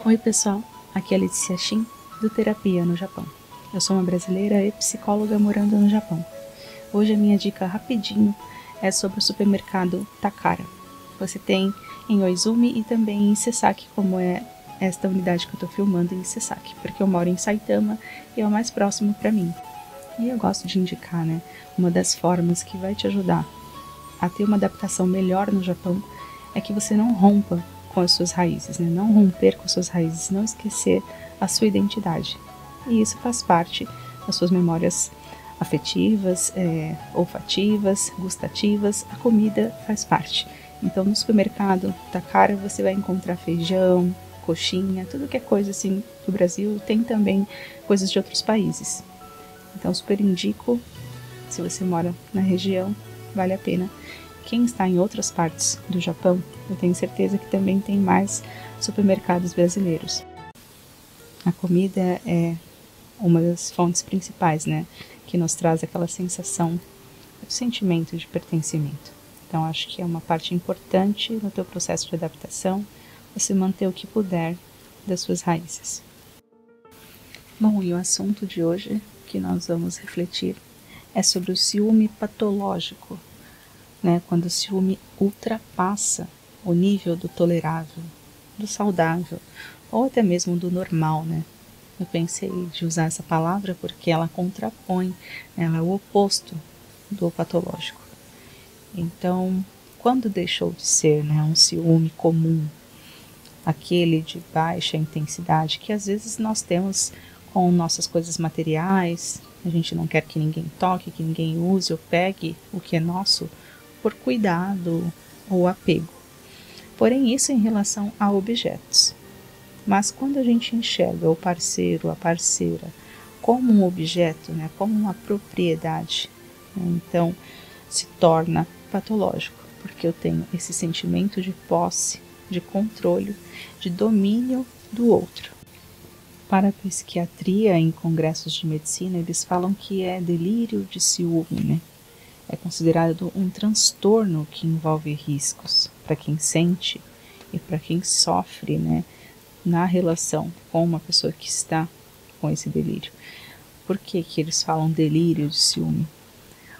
Oi pessoal, aqui é a Letícia Shin, do Terapia no Japão. Eu sou uma brasileira e psicóloga morando no Japão. Hoje a minha dica rapidinho é sobre o supermercado Takara. Você tem em Oizumi e também em Sesaki, como é esta unidade que eu estou filmando em Sesaki, porque eu moro em Saitama e é o mais próximo para mim. E eu gosto de indicar, uma das formas que vai te ajudar a ter uma adaptação melhor no Japão é que você não rompa com as suas raízes, não romper com as suas raízes, não esquecer a sua identidade. E isso faz parte das suas memórias afetivas, olfativas, gustativas, a comida faz parte. Então no supermercado Takara você vai encontrar feijão, coxinha, tudo que é coisa assim do Brasil, tem também coisas de outros países. Então super indico, se você mora na região, vale a pena. Quem está em outras partes do Japão, eu tenho certeza que também tem mais supermercados brasileiros. A comida é uma das fontes principais, que nos traz aquela sensação, o sentimento de pertencimento. Então acho que é uma parte importante no teu processo de adaptação, você manter o que puder das suas raízes. Bom, e o assunto de hoje que nós vamos refletir é sobre o ciúme patológico, quando o ciúme ultrapassa o nível do tolerável, do saudável, ou até mesmo do normal, Eu pensei de usar essa palavra porque ela contrapõe, ela é o oposto do patológico. Então, quando deixou de ser um ciúme comum, aquele de baixa intensidade, que às vezes nós temos com nossas coisas materiais, a gente não quer que ninguém toque, que ninguém use ou pegue o que é nosso, por cuidado ou apego. Porém, isso em relação a objetos. Mas quando a gente enxerga o parceiro, a parceira, como um objeto, como uma propriedade, então se torna patológico, porque eu tenho esse sentimento de posse, de controle, de domínio do outro. Para a psiquiatria, em congressos de medicina, eles falam que é delírio de ciúme, É considerado um transtorno que envolve riscos para quem sente e para quem sofre, na relação com uma pessoa que está com esse delírio. Por que eles falam delírio de ciúme?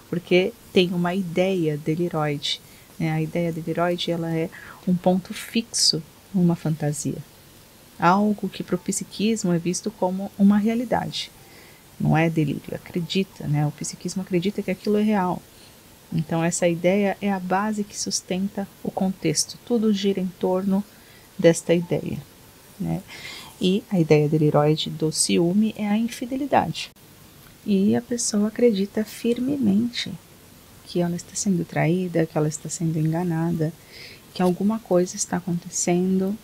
Porque tem uma ideia deliroide. A ideia deliroide ela é um ponto fixo numa fantasia. Algo que para o psiquismo é visto como uma realidade. Não é delírio, acredita, O psiquismo acredita que aquilo é real. Então essa ideia é a base que sustenta o contexto, tudo gira em torno desta ideia. E a ideia deliroide do ciúme é a infidelidade. E a pessoa acredita firmemente que ela está sendo traída, que ela está sendo enganada, que alguma coisa está acontecendo.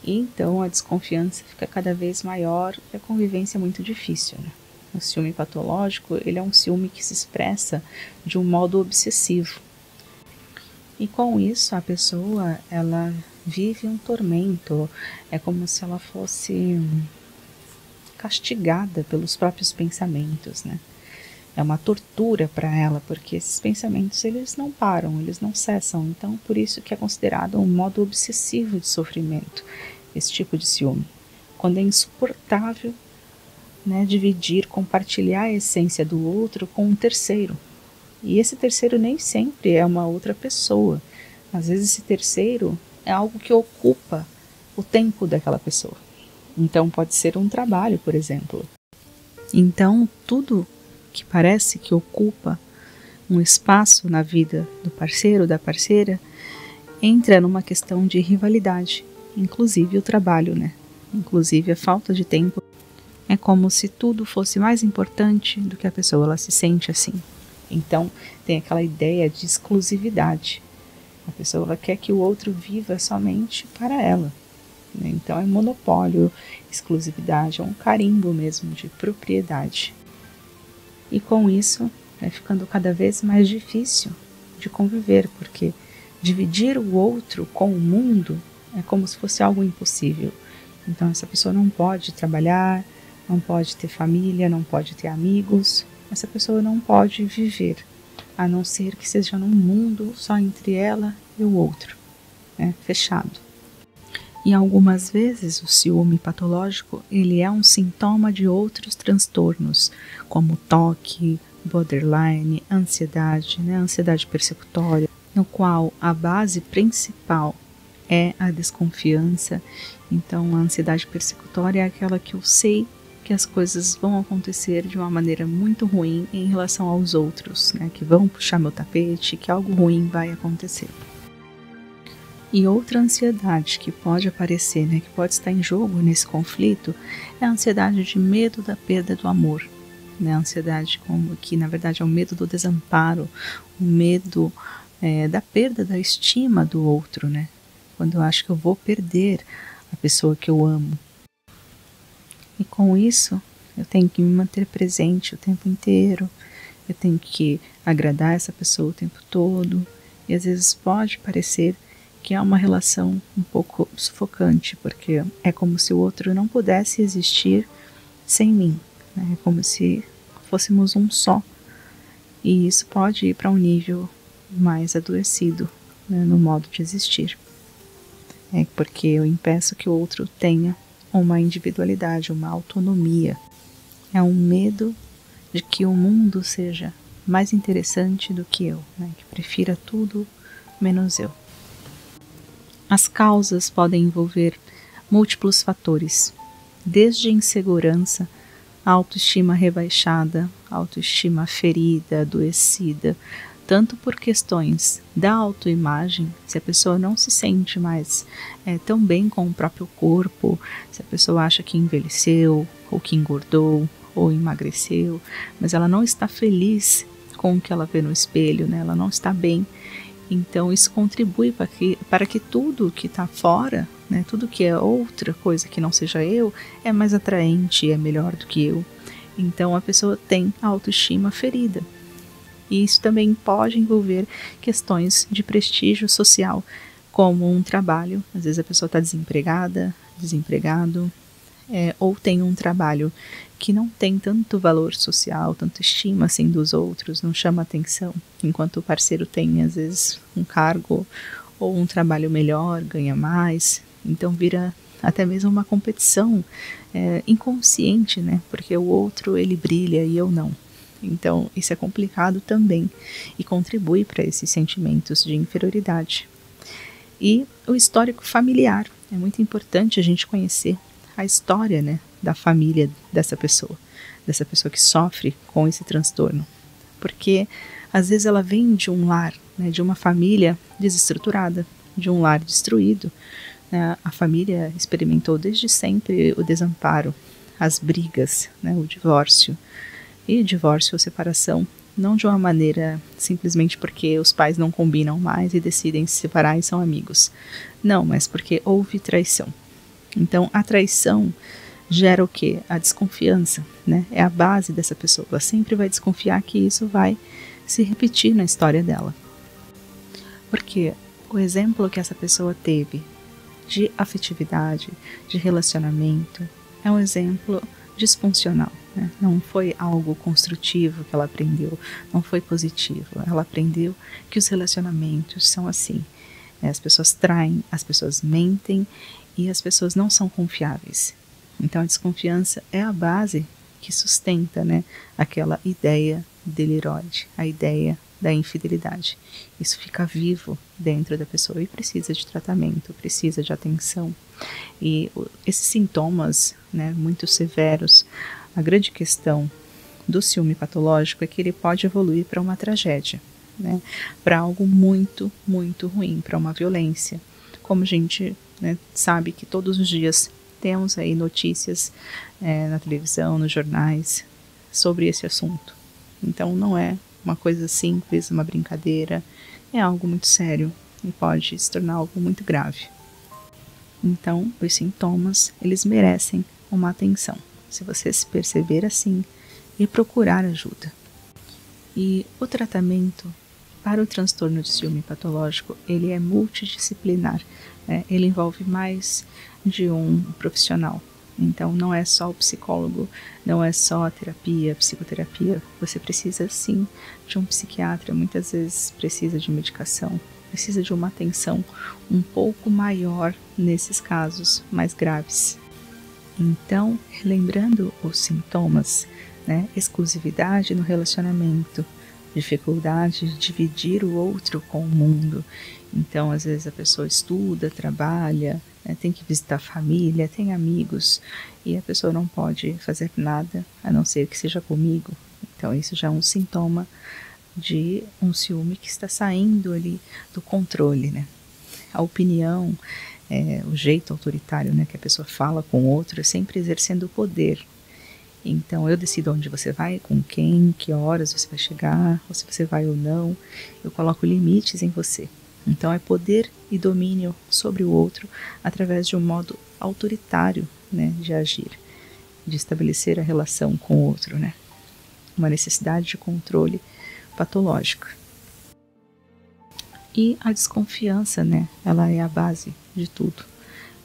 E então a desconfiança fica cada vez maior e a convivência é muito difícil, O ciúme patológico, ele é um ciúme que se expressa de um modo obsessivo. E com isso, a pessoa, ela vive um tormento. É como se ela fosse castigada pelos próprios pensamentos, É uma tortura para ela, porque esses pensamentos, eles não param, eles não cessam. Então, por isso que é considerado um modo obsessivo de sofrimento, esse tipo de ciúme. Quando é insuportável dividir, compartilhar a essência do outro com um terceiro. E esse terceiro nem sempre é uma outra pessoa. Às vezes esse terceiro é algo que ocupa o tempo daquela pessoa. Então pode ser um trabalho, por exemplo. Então tudo que parece que ocupa um espaço na vida do parceiro, da parceira, entra numa questão de rivalidade. Inclusive o trabalho, Inclusive a falta de tempo. É como se tudo fosse mais importante do que a pessoa, ela se sente assim. Então, tem aquela ideia de exclusividade. A pessoa ela quer que o outro viva somente para ela. Então, é monopólio, exclusividade, é um carimbo mesmo de propriedade. E com isso, vai ficando cada vez mais difícil de conviver, porque dividir o outro com o mundo é como se fosse algo impossível. Então, essa pessoa não pode trabalhar, não pode ter família, não pode ter amigos. Essa pessoa não pode viver, a não ser que seja num mundo só entre ela e o outro, fechado. E algumas vezes o ciúme patológico ele é um sintoma de outros transtornos, como toque, borderline, ansiedade, ansiedade persecutória, no qual a base principal é a desconfiança. Então, a ansiedade persecutória é aquela que eu sei que as coisas vão acontecer de uma maneira muito ruim em relação aos outros, que vão puxar meu tapete, que algo ruim vai acontecer. E outra ansiedade que pode aparecer, que pode estar em jogo nesse conflito, é a ansiedade de medo da perda do amor. A ansiedade que na verdade é o medo do desamparo, o medo da perda da estima do outro, quando eu acho que eu vou perder a pessoa que eu amo. E com isso, eu tenho que me manter presente o tempo inteiro, eu tenho que agradar essa pessoa o tempo todo, e às vezes pode parecer que é uma relação um pouco sufocante, porque é como se o outro não pudesse existir sem mim, é como se fôssemos um só, e isso pode ir para um nível mais adoecido, no modo de existir. É porque eu impeço que o outro tenha uma individualidade, uma autonomia. É um medo de que o mundo seja mais interessante do que eu, que prefira tudo menos eu. As causas podem envolver múltiplos fatores, desde insegurança, autoestima rebaixada, autoestima ferida, adoecida, tanto por questões da autoimagem, se a pessoa não se sente mais tão bem com o próprio corpo, se a pessoa acha que envelheceu, ou que engordou, ou emagreceu, mas ela não está feliz com o que ela vê no espelho, ela não está bem. Então isso contribui para que tudo que está fora, tudo que é outra coisa que não seja eu, é mais atraente, é melhor do que eu. Então a pessoa tem a autoestima ferida. E isso também pode envolver questões de prestígio social, como um trabalho. Às vezes a pessoa está desempregada, desempregado, ou tem um trabalho que não tem tanto valor social, tanta estima assim dos outros, não chama atenção, enquanto o parceiro tem às vezes um cargo ou um trabalho melhor, ganha mais, então vira até mesmo uma competição inconsciente, porque o outro ele brilha e eu não. Então isso é complicado também e contribui para esses sentimentos de inferioridade. E o histórico familiar, é muito importante a gente conhecer a história da família dessa pessoa que sofre com esse transtorno, porque às vezes ela vem de um lar, de uma família desestruturada, de um lar destruído, a família experimentou desde sempre o desamparo, as brigas, o divórcio, e divórcio ou separação, não de uma maneira simplesmente porque os pais não combinam mais e decidem se separar e são amigos, não, mas porque houve traição. Então a traição gera o quê? A desconfiança, é a base dessa pessoa, ela sempre vai desconfiar que isso vai se repetir na história dela. Porque o exemplo que essa pessoa teve de afetividade, de relacionamento, é um exemplo disfuncional, não foi algo construtivo que ela aprendeu, não foi positivo, ela aprendeu que os relacionamentos são assim, as pessoas traem, as pessoas mentem e as pessoas não são confiáveis. Então a desconfiança é a base que sustenta aquela ideia deliroide, a ideia da infidelidade. Isso fica vivo dentro da pessoa e precisa de tratamento, precisa de atenção. E esses sintomas muito severos, a grande questão do ciúme patológico é que ele pode evoluir para uma tragédia, para algo muito, muito ruim, para uma violência. Como a gente sabe que todos os dias temos aí notícias na televisão, nos jornais, sobre esse assunto. Então não é uma coisa simples, uma brincadeira, é algo muito sério e pode se tornar algo muito grave. Então, os sintomas, eles merecem uma atenção, se você se perceber assim e procurar ajuda. E o tratamento para o transtorno de ciúme patológico, ele é multidisciplinar, ele envolve mais de um profissional. Então não é só o psicólogo, não é só a terapia, a psicoterapia, você precisa sim de um psiquiatra, muitas vezes precisa de medicação, precisa de uma atenção um pouco maior nesses casos mais graves. Então, relembrando os sintomas, né? Exclusividade no relacionamento, dificuldade de dividir o outro com o mundo. Então, às vezes a pessoa estuda, trabalha, né? Tem que visitar a família, tem amigos, e a pessoa não pode fazer nada a não ser que seja comigo. Então, isso já é um sintoma de um ciúme que está saindo ali do controle, né? A opinião, o jeito autoritário, né, que a pessoa fala com o outro, é sempre exercendo o poder. Então eu decido onde você vai, com quem, que horas você vai chegar, ou se você vai ou não. Eu coloco limites em você. Então é poder e domínio sobre o outro através de um modo autoritário, né, de agir, de estabelecer a relação com o outro, né? Uma necessidade de controle patológica. E a desconfiança, né, ela é a base de tudo.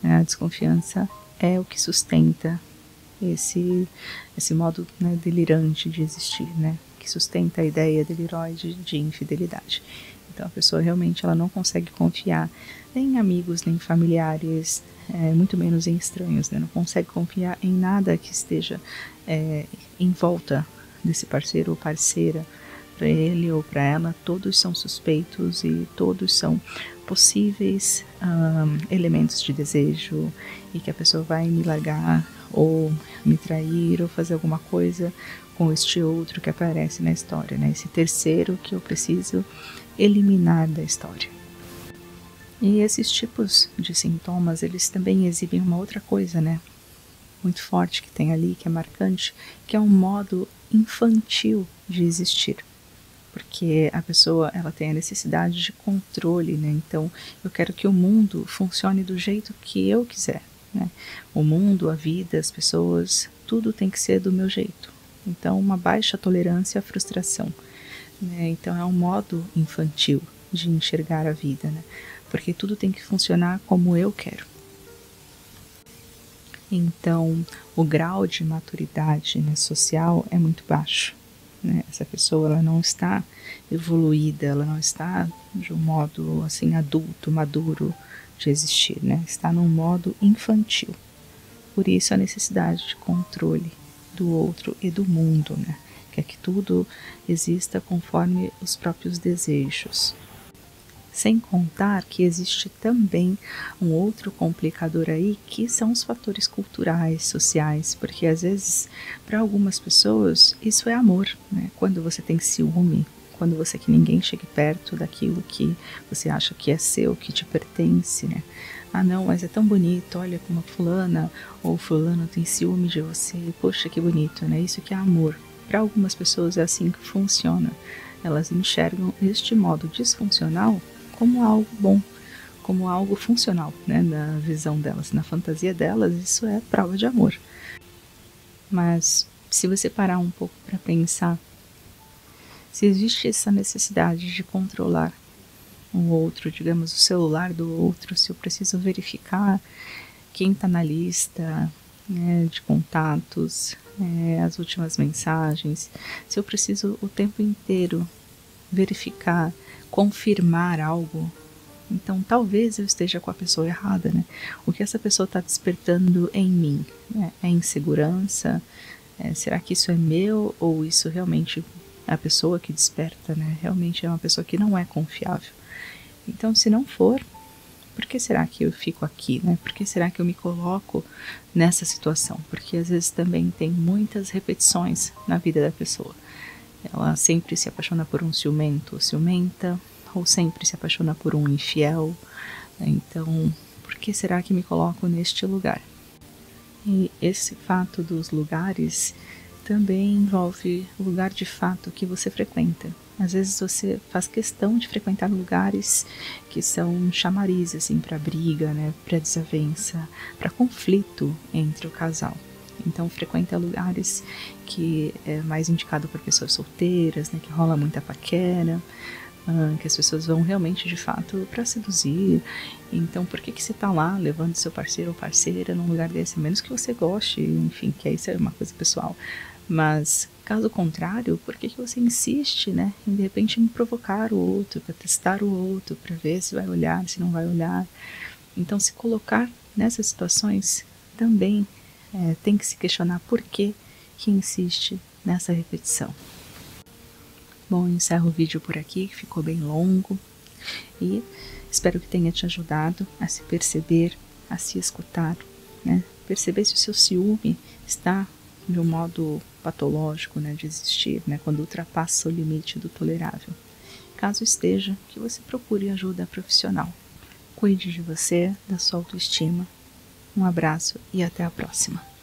A desconfiança é o que sustenta esse modo, né, delirante de existir, né, que sustenta a ideia deliroide de infidelidade. Então a pessoa realmente ela não consegue confiar nem em amigos, nem em familiares, muito menos em estranhos, né, não consegue confiar em nada que esteja em volta desse parceiro ou parceira. Para ele ou para ela, todos são suspeitos e todos são possíveis elementos de desejo, e que a pessoa vai me largar ou me trair ou fazer alguma coisa com este outro que aparece na história, né? Esse terceiro que eu preciso eliminar da história. E esses tipos de sintomas, eles também exibem uma outra coisa, né? Muito forte que tem ali, que é marcante, que é um modo infantil de existir. Porque a pessoa ela tem a necessidade de controle, né? Então eu quero que o mundo funcione do jeito que eu quiser, né? O mundo, a vida, as pessoas, tudo tem que ser do meu jeito. Então uma baixa tolerância à frustração, né? Então é um modo infantil de enxergar a vida, né? Porque tudo tem que funcionar como eu quero. Então o grau de maturidade, né, social é muito baixo. Essa pessoa ela não está evoluída, ela não está de um modo assim adulto, maduro de existir, né? Está num modo infantil. Por isso a necessidade de controle do outro e do mundo, né? Quer que tudo exista conforme os próprios desejos. Sem contar que existe também um outro complicador aí, que são os fatores culturais, sociais, porque às vezes, para algumas pessoas, isso é amor, né? Quando você tem ciúme, quando você quer que ninguém chegue perto daquilo que você acha que é seu, que te pertence, né? Ah não, mas é tão bonito, olha como a fulana ou fulano tem ciúme de você, poxa que bonito, né? Isso que é amor. Para algumas pessoas é assim que funciona. Elas enxergam este modo disfuncional como algo bom, como algo funcional, né, na visão delas, na fantasia delas, isso é prova de amor. Mas se você parar um pouco para pensar, se existe essa necessidade de controlar o outro, digamos, o celular do outro, se eu preciso verificar quem está na lista, né, de contatos, as últimas mensagens, se eu preciso o tempo inteiro verificar, confirmar algo, então talvez eu esteja com a pessoa errada, né? O que essa pessoa está despertando em mim? É insegurança? Será que isso é meu ou isso realmente é a pessoa que desperta, né? Realmente é uma pessoa que não é confiável. Então, se não for, por que será que eu fico aqui, né? Por que será que eu me coloco nessa situação? Porque às vezes também tem muitas repetições na vida da pessoa. Ela sempre se apaixona por um ciumento ou ciumenta, ou sempre se apaixona por um infiel. Então, por que será que me coloco neste lugar? E esse fato dos lugares também envolve o lugar de fato que você frequenta. Às vezes você faz questão de frequentar lugares que são chamariz assim, para briga, né, para desavença, para conflito entre o casal. Então frequenta lugares que é mais indicado para pessoas solteiras, né, que rola muita paquera, que as pessoas vão realmente de fato para seduzir. Então por que você está lá levando seu parceiro ou parceira num lugar desse? Menos que você goste, enfim, que isso é uma coisa pessoal. Mas, caso contrário, por que você insiste, né, em de repente em provocar o outro, para testar o outro, para ver se vai olhar, se não vai olhar? Então, se colocar nessas situações também tem que se questionar por que insiste nessa repetição. Bom, eu encerro o vídeo por aqui, que ficou bem longo, e espero que tenha te ajudado a se perceber, a se escutar, né? Perceber se o seu ciúme está de um modo patológico, né, de existir, né, quando ultrapassa o limite do tolerável. Caso esteja, que você procure ajuda profissional. Cuide de você, da sua autoestima. Um abraço e até a próxima.